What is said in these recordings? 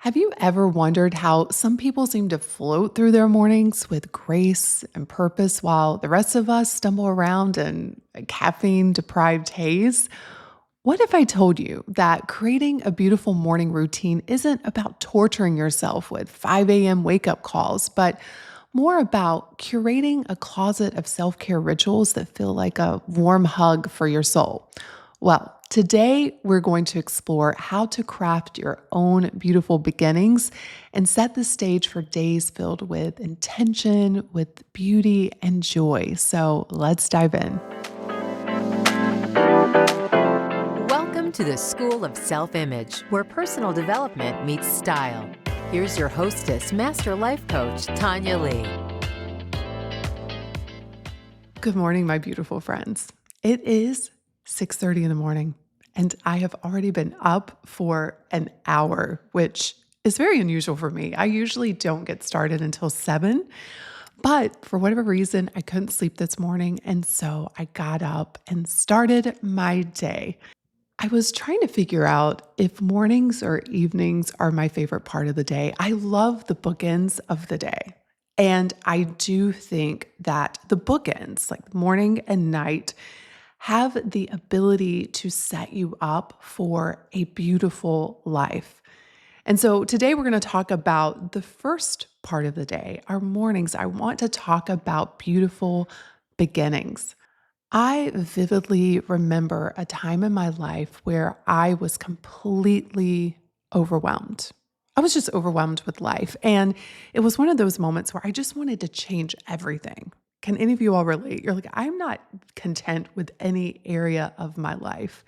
Have you ever wondered how some people seem to float through their mornings with grace and purpose while the rest of us stumble around in a caffeine deprived haze? What if I told you that creating a beautiful morning routine isn't about torturing yourself with 5 a.m. wake up calls, but more about curating a closet of self care rituals that feel like a warm hug for your soul? Well, today we're going to explore how to craft your own beautiful beginnings and set the stage for days filled with intention, with beauty, and joy. So let's dive in. Welcome to the School of Self-Image, where personal development meets style. Here's your hostess, Master Life Coach, Tonya Leigh. Good morning, my beautiful friends. It is 6:30 in the morning, and I have already been up for an hour, which is very unusual for me. I usually don't get started until 7, but for whatever reason, I couldn't sleep this morning, and so I got up and started my day. I was trying to figure out if mornings or evenings are my favorite part of the day. I love the bookends of the day. And I do think that the bookends, like morning and night, have the ability to set you up for a beautiful life. And so today we're going to talk about the first part of the day, our mornings. I want to talk about beautiful beginnings. I vividly remember a time in my life where I was completely overwhelmed. I was just overwhelmed with life. And it was one of those moments where I just wanted to change everything. Can any of you all relate? You're like, I'm not content with any area of my life.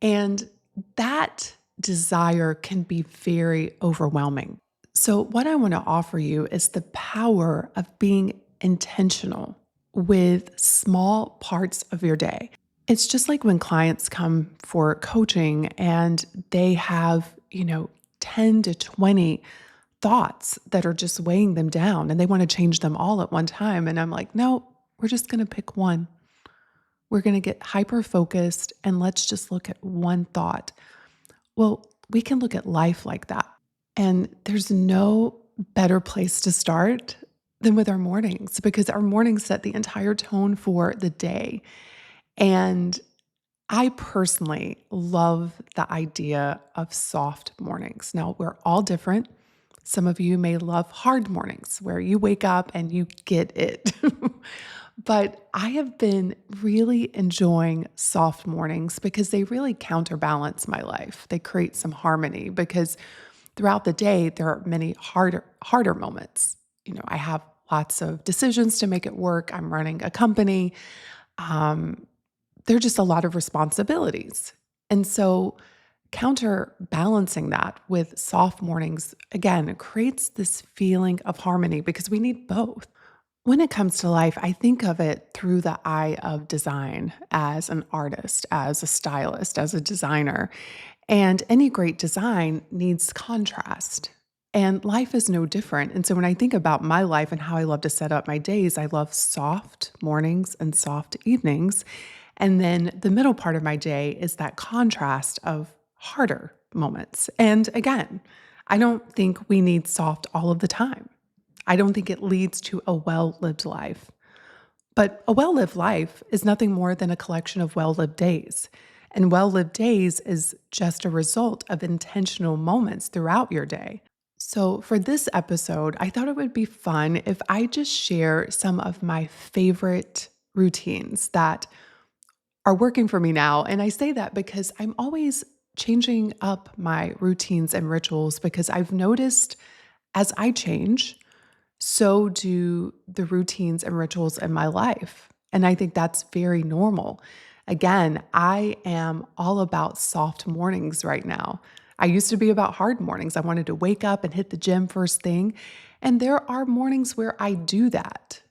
And that desire can be very overwhelming. So, what I want to offer you is the power of being intentional with small parts of your day. It's just like when clients come for coaching and they have, 10 to 20 thoughts that are just weighing them down and they want to change them all at one time. And I'm like, no, we're just going to pick one. We're going to get hyper focused and let's just look at one thought. Well, we can look at life like that. And there's no better place to start than with our mornings because our mornings set the entire tone for the day. And I personally love the idea of soft mornings. Now, we're all different. Some of you may love hard mornings where you wake up and you get it. But I have been really enjoying soft mornings because they really counterbalance my life. They create some harmony because throughout the day, there are many harder moments. I have lots of decisions to make at work. I'm running a company. There are just a lot of responsibilities. And so counterbalancing that with soft mornings, again, creates this feeling of harmony because we need both. When it comes to life, I think of it through the eye of design as an artist, as a stylist, as a designer. And any great design needs contrast. And life is no different. And so when I think about my life and how I love to set up my days, I love soft mornings and soft evenings. And then the middle part of my day is that contrast of harder moments. And again, I don't think we need soft all of the time. I don't think it leads to a well-lived life. But a well-lived life is nothing more than a collection of well-lived days. And well-lived days is just a result of intentional moments throughout your day. So for this episode, I thought it would be fun if I just share some of my favorite routines that are working for me now. And I say that because I'm always changing up my routines and rituals because I've noticed as I change, so do the routines and rituals in my life. And I think that's very normal. Again, I am all about soft mornings right now. I used to be about hard mornings. I wanted to wake up and hit the gym first thing. And there are mornings where I do that.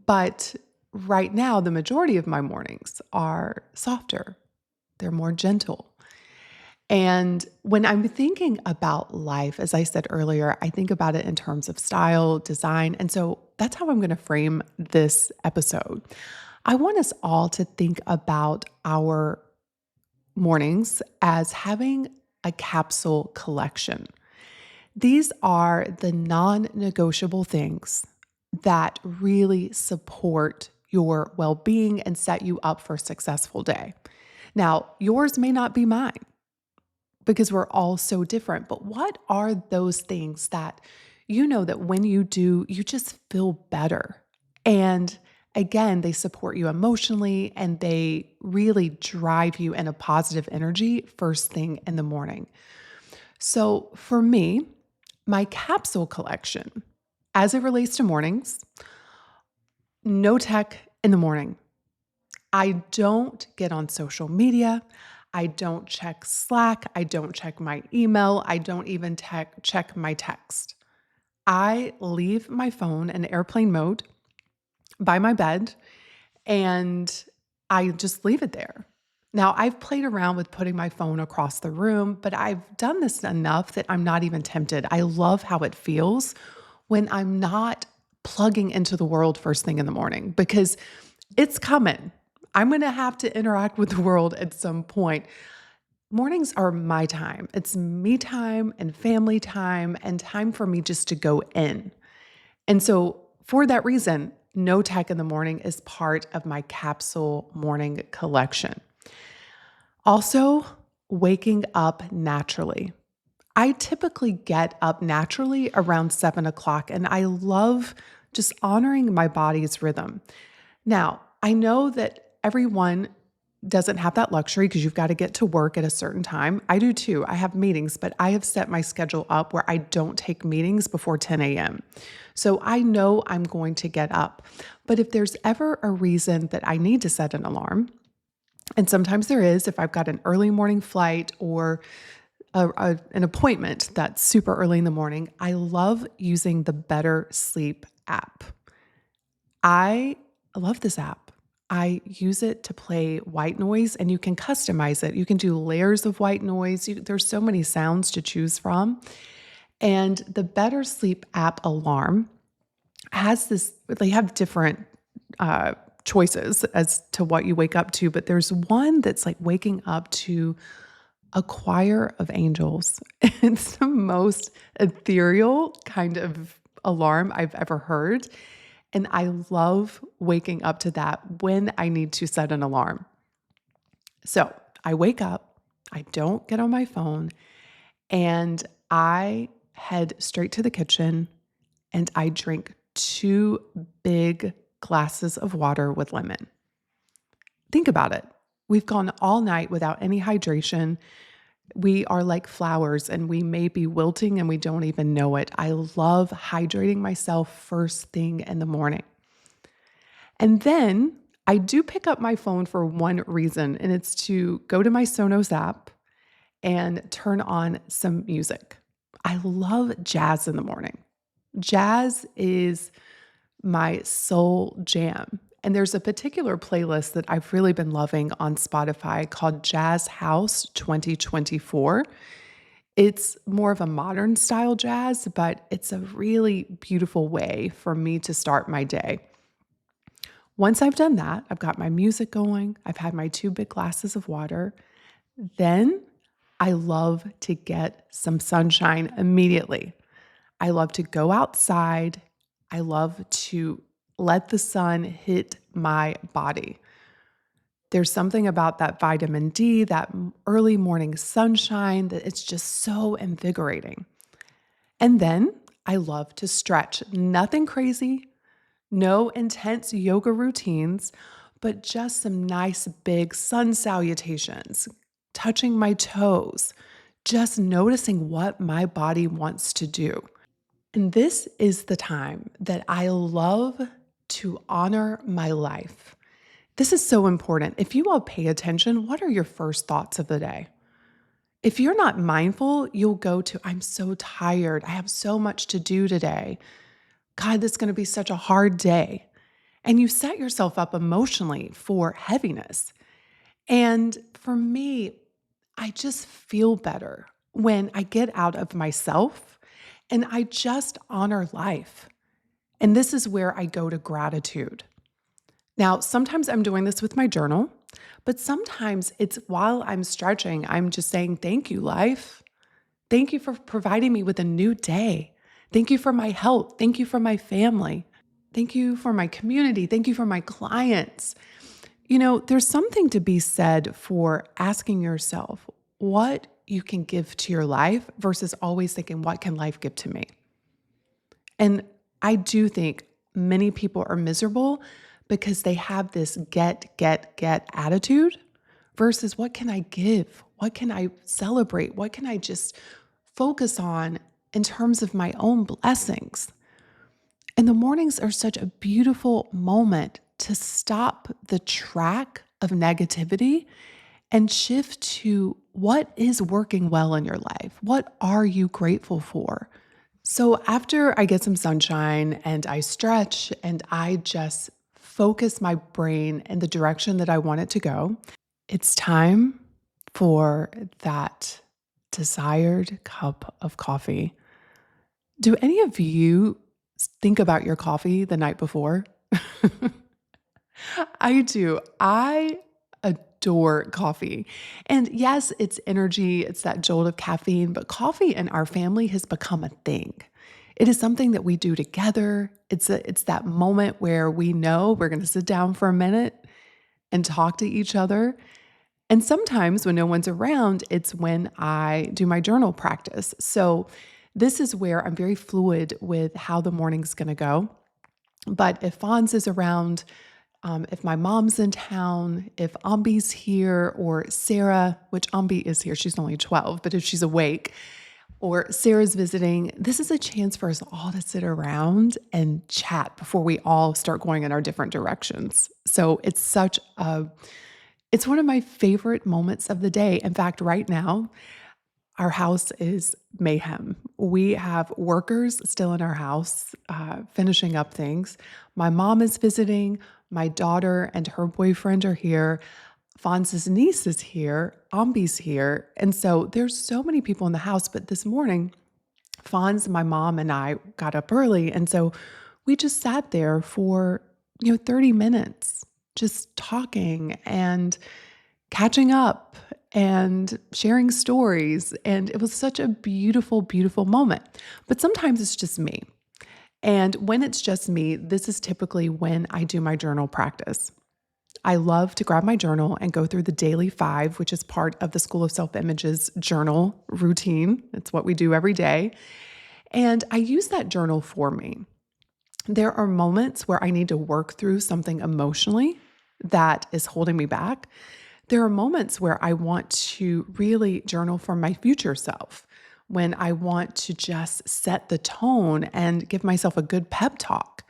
But right now, the majority of my mornings are softer. They're more gentle. And when I'm thinking about life, as I said earlier, I think about it in terms of style, design. And so that's how I'm going to frame this episode. I want us all to think about our mornings as having a capsule collection. These are the non-negotiable things that really support your well-being and set you up for a successful day. Now, yours may not be mine because we're all so different, but what are those things that you know that when you do, you just feel better? And again, they support you emotionally and they really drive you in a positive energy first thing in the morning. So for me, my capsule collection, as it relates to mornings, no tech in the morning. I don't get on social media. I don't check Slack. I don't check my email. I don't even check my text. I leave my phone in airplane mode by my bed and I just leave it there. Now, I've played around with putting my phone across the room, but I've done this enough that I'm not even tempted. I love how it feels when I'm not plugging into the world first thing in the morning because it's coming. I'm going to have to interact with the world at some point. Mornings are my time. It's me time and family time and time for me just to go in. And so, for that reason, no tech in the morning is part of my capsule morning collection. Also, waking up naturally. I typically get up naturally around 7 o'clock, and I love just honoring my body's rhythm. Now, I know that everyone doesn't have that luxury because you've got to get to work at a certain time. I do too. I have meetings, but I have set my schedule up where I don't take meetings before 10 a.m. So I know I'm going to get up. But if there's ever a reason that I need to set an alarm, and sometimes there is, if I've got an early morning flight or an appointment that's super early in the morning, I love using the Better Sleep app. I love this app. I use it to play white noise and you can customize it. You can do layers of white noise. There's so many sounds to choose from. And the Better Sleep app alarm has this, they have different choices as to what you wake up to, but there's one that's like waking up to a choir of angels. It's the most ethereal kind of alarm I've ever heard. And I love waking up to that when I need to set an alarm. So I wake up, I don't get on my phone, and I head straight to the kitchen and I drink 2 big glasses of water with lemon. Think about it. We've gone all night without any hydration. We are like flowers and we may be wilting and we don't even know it. I love hydrating myself first thing in the morning. And then I do pick up my phone for one reason, and it's to go to my Sonos app and turn on some music. I love jazz in the morning. Jazz is my soul jam. And there's a particular playlist that I've really been loving on Spotify called Jazz House 2024. It's more of a modern style jazz, but it's a really beautiful way for me to start my day. Once I've done that, I've got my music going, I've had my 2 big glasses of water, then I love to get some sunshine immediately. I love to go outside. I love to let the sun hit my body. There's something about that vitamin D, that early morning sunshine, that it's just so invigorating. And then I love to stretch. Nothing crazy, no intense yoga routines, but just some nice big sun salutations, touching my toes, just noticing what my body wants to do. And this is the time that I love to honor my life. This is so important. If you all pay attention, what are your first thoughts of the day? If you're not mindful, you'll go to, I'm so tired. I have so much to do today. God, this is going to be such a hard day. And you set yourself up emotionally for heaviness. And for me, I just feel better when I get out of myself and I just honor life. And this is where I go to gratitude. Now, sometimes I'm doing this with my journal, but sometimes it's while I'm stretching, I'm just saying, thank you, life. Thank you for providing me with a new day. Thank you for my health. Thank you for my family. Thank you for my community. Thank you for my clients. There's something to be said for asking yourself what you can give to your life versus always thinking, what can life give to me? And I do think many people are miserable because they have this get attitude versus what can I give? What can I celebrate? What can I just focus on in terms of my own blessings? And the mornings are such a beautiful moment to stop the track of negativity and shift to what is working well in your life. What are you grateful for? So after I get some sunshine and I stretch and I just focus my brain in the direction that I want it to go, it's time for that desired cup of coffee. Do any of you think about your coffee the night before? I do. I adore coffee. And yes, it's energy, it's that jolt of caffeine, but coffee in our family has become a thing. It is something that we do together. It's that moment where we know we're going to sit down for a minute and talk to each other. And sometimes when no one's around, it's when I do my journal practice. So this is where I'm very fluid with how the morning's going to go. But if Fonz is around, if my mom's in town, if Ambi's here, or Sarah, which Ambi is here, she's only 12, but if she's awake, or Sarah's visiting, this is a chance for us all to sit around and chat before we all start going in our different directions. So it's one of my favorite moments of the day. In fact, right now, our house is mayhem. We have workers still in our house, finishing up things. My mom is visiting. My daughter and her boyfriend are here. Fonz's niece is here. Ambi's here. And so there's so many people in the house. But this morning, Fonz, my mom, and I got up early. And so we just sat there for 30 minutes, just talking and catching up and sharing stories. And it was such a beautiful, beautiful moment. But sometimes it's just me. And when it's just me, this is typically when I do my journal practice. I love to grab my journal and go through the daily 5, which is part of the School of Self-Image's journal routine. It's what we do every day. And I use that journal for me. There are moments where I need to work through something emotionally that is holding me back. There are moments where I want to really journal for my future self, when I want to just set the tone and give myself a good pep talk.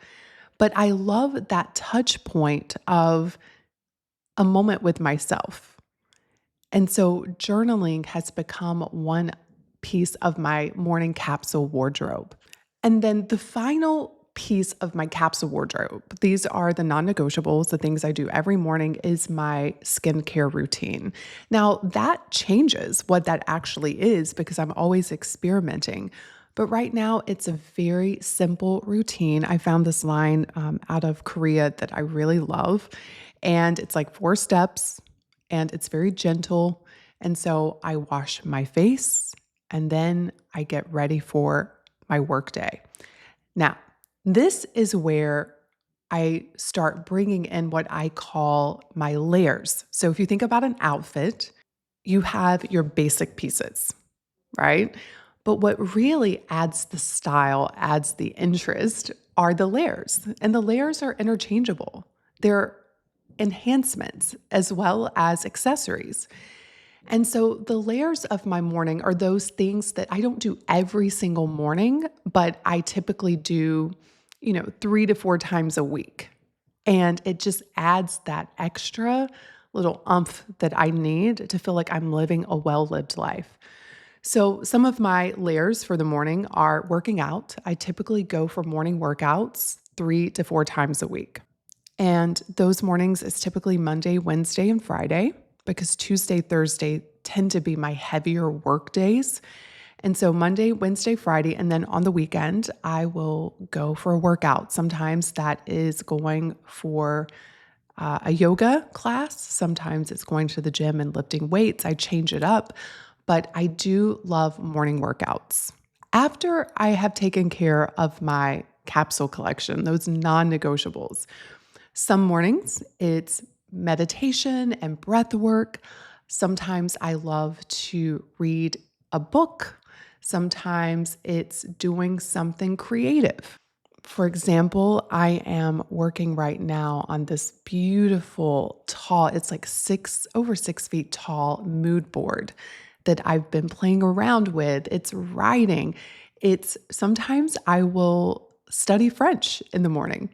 But I love that touch point of a moment with myself. And so journaling has become one piece of my morning capsule wardrobe. And then the final piece of my capsule wardrobe, these are the non-negotiables, the things I do every morning, is my skincare routine. Now that changes what that actually is because I'm always experimenting. But right now it's a very simple routine. I found this line out of Korea that I really love. And it's like 4 steps and it's very gentle. And so I wash my face and then I get ready for my workday. Now, this is where I start bringing in what I call my layers. So if you think about an outfit, you have your basic pieces, right? But what really adds the style, adds the interest, are the layers. And the layers are interchangeable. They're enhancements as well as accessories. And so the layers of my morning are those things that I don't do every single morning, but I typically do 3 to 4 times a week. And it just adds that extra little oomph that I need to feel like I'm living a well-lived life. So some of my layers for the morning are working out. I typically go for morning workouts 3 to 4 times a week. And those mornings is typically Monday, Wednesday, and Friday, because Tuesday, Thursday tend to be my heavier work days. And so Monday, Wednesday, Friday, and then on the weekend, I will go for a workout. Sometimes that is going for a yoga class. Sometimes it's going to the gym and lifting weights. I change it up. but I do love morning workouts. After I have taken care of my capsule collection, those non-negotiables, some mornings it's meditation and breath work. Sometimes I love to read a book. Sometimes it's doing something creative. For example, I am working right now on this beautiful, tall, it's like over 6 feet tall mood board that I've been playing around with. It's writing. It's sometimes I will study French in the morning.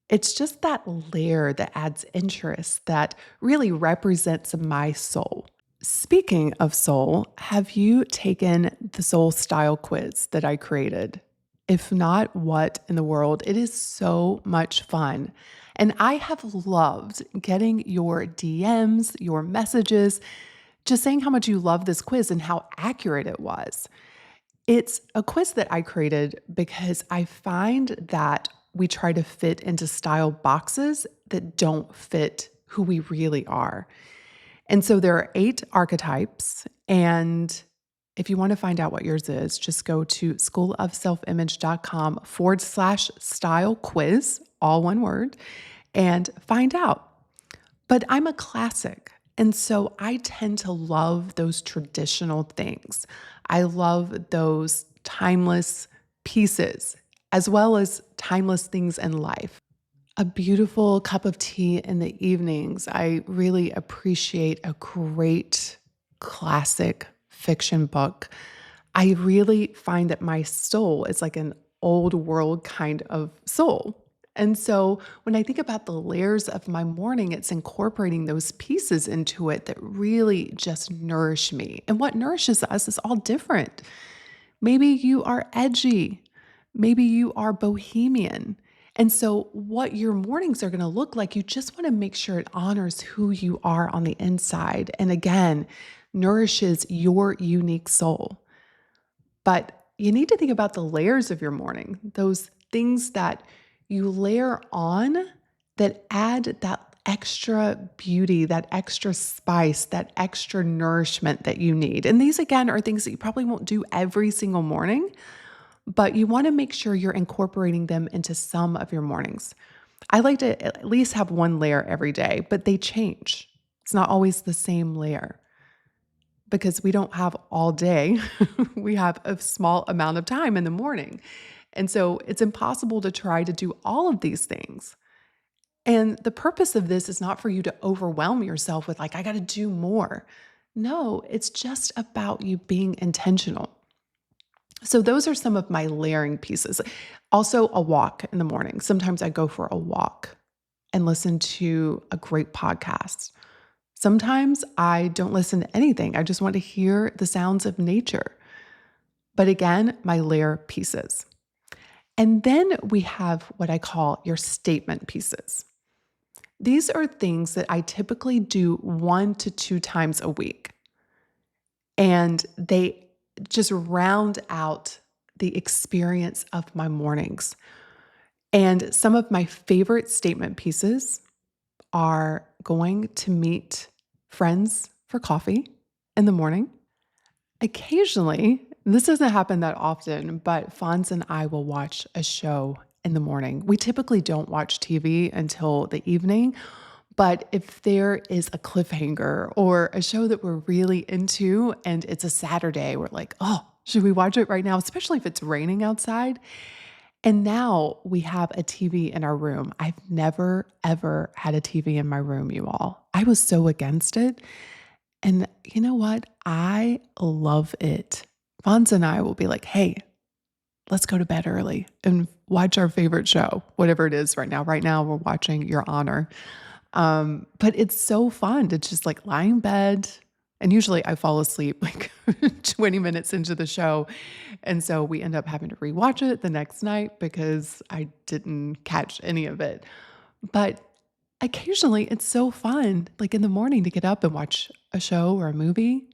It's just that layer that adds interest that really represents my soul. Speaking of soul, have you taken the soul style quiz that I created? If not, what in the world? It is so much fun. And I have loved getting your DMs, your messages, just saying how much you love this quiz and how accurate it was. It's a quiz that I created because I find that we try to fit into style boxes that don't fit who we really are. And so there are 8 archetypes. And if you want to find out what yours is, just go to schoolofselfimage.com/style quiz, all one word, and find out. But I'm a classic. And so I tend to love those traditional things. I love those timeless pieces, as well as timeless things in life. A beautiful cup of tea in the evenings. I really appreciate a great classic fiction book. I really find that my soul is like an old world kind of soul. And so when I think about the layers of my morning, it's incorporating those pieces into it that really just nourish me. And what nourishes us is all different. Maybe you are edgy. Maybe you are bohemian. And so, what your mornings are going to look like, you just want to make sure it honors who you are on the inside. And again, nourishes your unique soul. But you need to think about the layers of your morning, those things that you layer on that add that extra beauty, that extra spice, that extra nourishment that you need. And these, again, are things that you probably won't do every single morning, but you want to make sure you're incorporating them into some of your mornings. I like to at least have one layer every day, but they change. It's not always the same layer because we don't have all day. We have a small amount of time in the morning. And so it's impossible to try to do all of these things. And the purpose of this is not for you to overwhelm yourself with like, I got to do more. No, it's just about you being intentional. So those are some of my layering pieces. Also a walk in the morning. Sometimes I go for a walk and listen to a great podcast. Sometimes I don't listen to anything. I just want to hear the sounds of nature. But again, my layer pieces. And then we have what I call your statement pieces. These are things that I typically do 1 to 2 times a week. And they just round out the experience of my mornings. And some of my favorite statement pieces are going to meet friends for coffee in the morning. Occasionally, this doesn't happen that often, but Fonz and I will watch a show in the morning. We typically don't watch TV until the evening, but if there is a cliffhanger or a show that we're really into and it's a Saturday, we're like, oh, should we watch it right now? Especially if it's raining outside. And now we have a TV in our room. I've never, ever had a TV in my room, you all. I was so against it. And you know what? I love it. Fonz and I will be like, hey, let's go to bed early and watch our favorite show, whatever it is right now. Right now, we're watching Your Honor. But it's so fun to just like lie in bed. And usually I fall asleep like 20 minutes into the show. And so we end up having to rewatch it the next night because I didn't catch any of it. But occasionally it's so fun, like in the morning to get up and watch a show or a movie.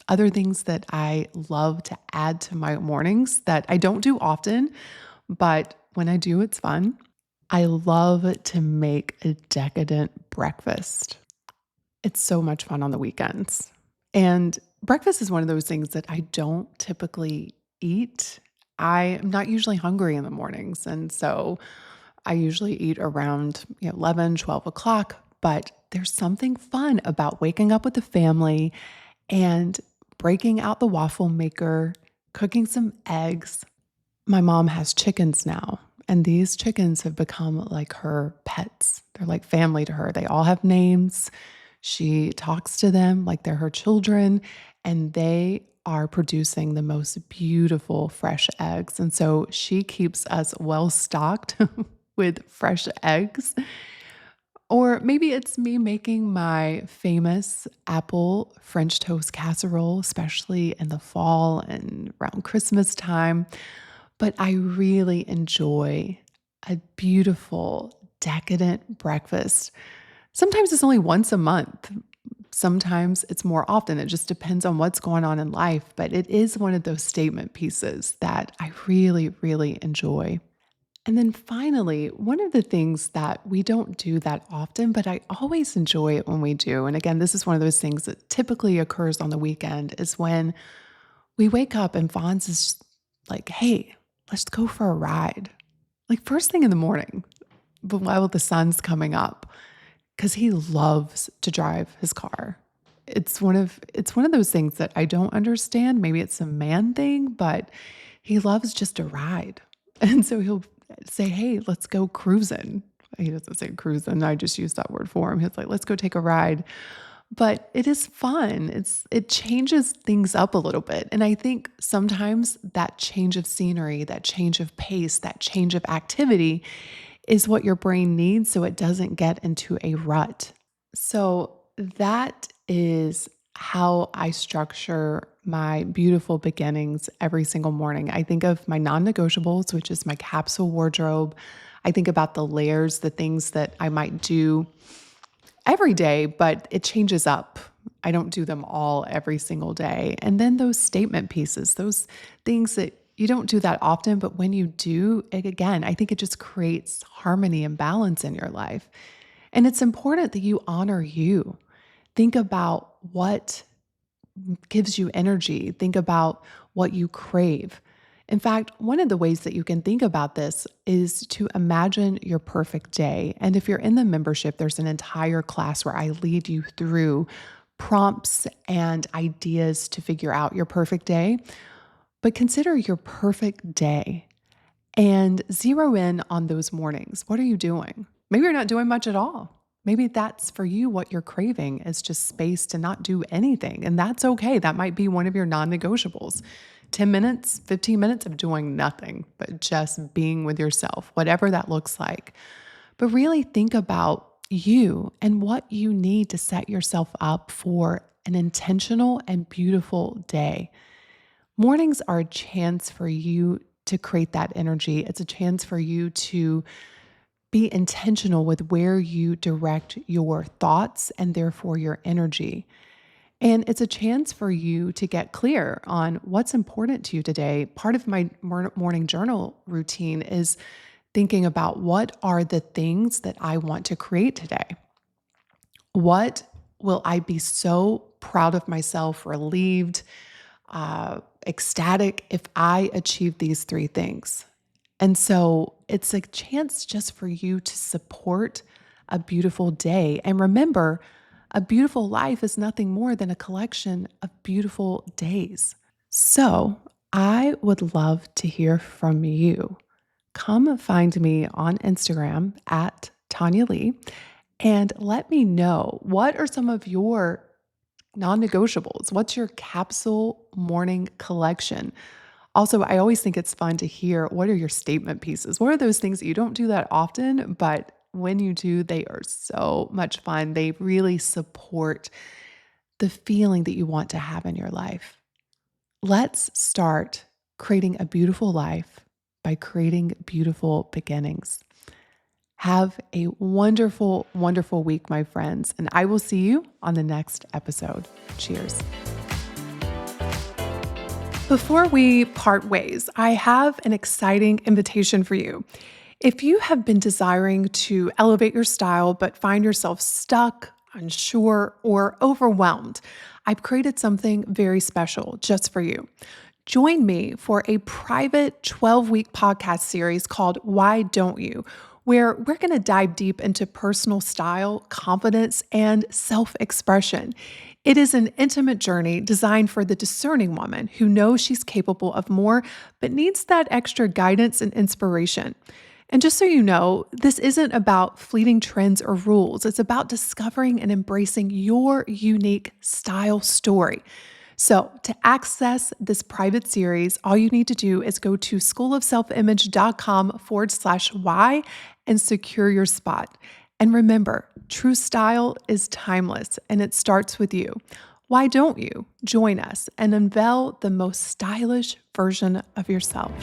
Other things that I love to add to my mornings that I don't do often, but when I do, it's fun. I love to make a decadent breakfast. It's so much fun on the weekends. And breakfast is one of those things that I don't typically eat. I am not usually hungry in the mornings. And so I usually eat around 11, 12 o'clock. But there's something fun about waking up with the family and breaking out the waffle maker, cooking some eggs. My mom has chickens now, and these chickens have become like her pets. They're like family to her. They all have names. She talks to them like they're her children, and they are producing the most beautiful fresh eggs. And so she keeps us well stocked with fresh eggs. Or maybe it's me making my famous apple French toast casserole, especially in the fall and around Christmas time. But I really enjoy a beautiful, decadent breakfast. Sometimes it's only once a month. Sometimes it's more often. It just depends on what's going on in life. But it is one of those statement pieces that I really, really enjoy. And then finally, one of the things that we don't do that often, but I always enjoy it when we do. And again, this is one of those things that typically occurs on the weekend is when we wake up and Vaughn's is like, hey, let's go for a ride. Like first thing in the morning, but while the sun's coming up, because he loves to drive his car. It's one of those things that I don't understand. Maybe it's a man thing, but he loves just to ride. And so he'll say, hey, let's go cruising. He doesn't say cruising. I just use that word for him. He's like, let's go take a ride. But it is fun. It changes things up a little bit. And I think sometimes that change of scenery, that change of pace, that change of activity is what your brain needs so it doesn't get into a rut. So that is how I structure my beautiful beginnings every single morning. I think of my non-negotiables, which is my capsule wardrobe. I think about the layers, the things that I might do every day, but it changes up. I don't do them all every single day. And then those statement pieces, those things that you don't do that often, but when you do, again, I think it just creates harmony and balance in your life. And it's important that you honor you. Think about what gives you energy. Think about what you crave. In fact, one of the ways that you can think about this is to imagine your perfect day. And if you're in the membership, there's an entire class where I lead you through prompts and ideas to figure out your perfect day. But consider your perfect day and zero in on those mornings. What are you doing? Maybe you're not doing much at all. Maybe that's for you what you're craving is just space to not do anything. And that's okay. That might be one of your non-negotiables. 10 minutes, 15 minutes of doing nothing, but just being with yourself, whatever that looks like. But really think about you and what you need to set yourself up for an intentional and beautiful day. Mornings are a chance for you to create that energy. It's a chance for you to be intentional with where you direct your thoughts and therefore your energy. And it's a chance for you to get clear on what's important to you today. Part of my morning journal routine is thinking about what are the things that I want to create today? What will I be so proud of myself, relieved, ecstatic if I achieve these three things? And so it's a chance just for you to support a beautiful day. And remember, a beautiful life is nothing more than a collection of beautiful days. So I would love to hear from you. Come find me on Instagram at Tonya Leigh and let me know what are some of your non-negotiables. What's your capsule morning collection? Also, I always think it's fun to hear what are your statement pieces? What are those things that you don't do that often, but when you do, they are so much fun. They really support the feeling that you want to have in your life. Let's start creating a beautiful life by creating beautiful beginnings. Have a wonderful, wonderful week, my friends, and I will see you on the next episode. Cheers. Before we part ways, I have an exciting invitation for you. If you have been desiring to elevate your style but find yourself stuck, unsure, or overwhelmed, I've created something very special just for you. Join me for a private 12-week podcast series called Why Don't You?, where we're going to dive deep into personal style, confidence, and self expression. It is an intimate journey designed for the discerning woman who knows she's capable of more, but needs that extra guidance and inspiration. And just so you know, this isn't about fleeting trends or rules. It's about discovering and embracing your unique style story. So, to access this private series, all you need to do is go to schoolofselfimage.com/why and secure your spot. And remember, true style is timeless and it starts with you. Why don't you join us and unveil the most stylish version of yourself?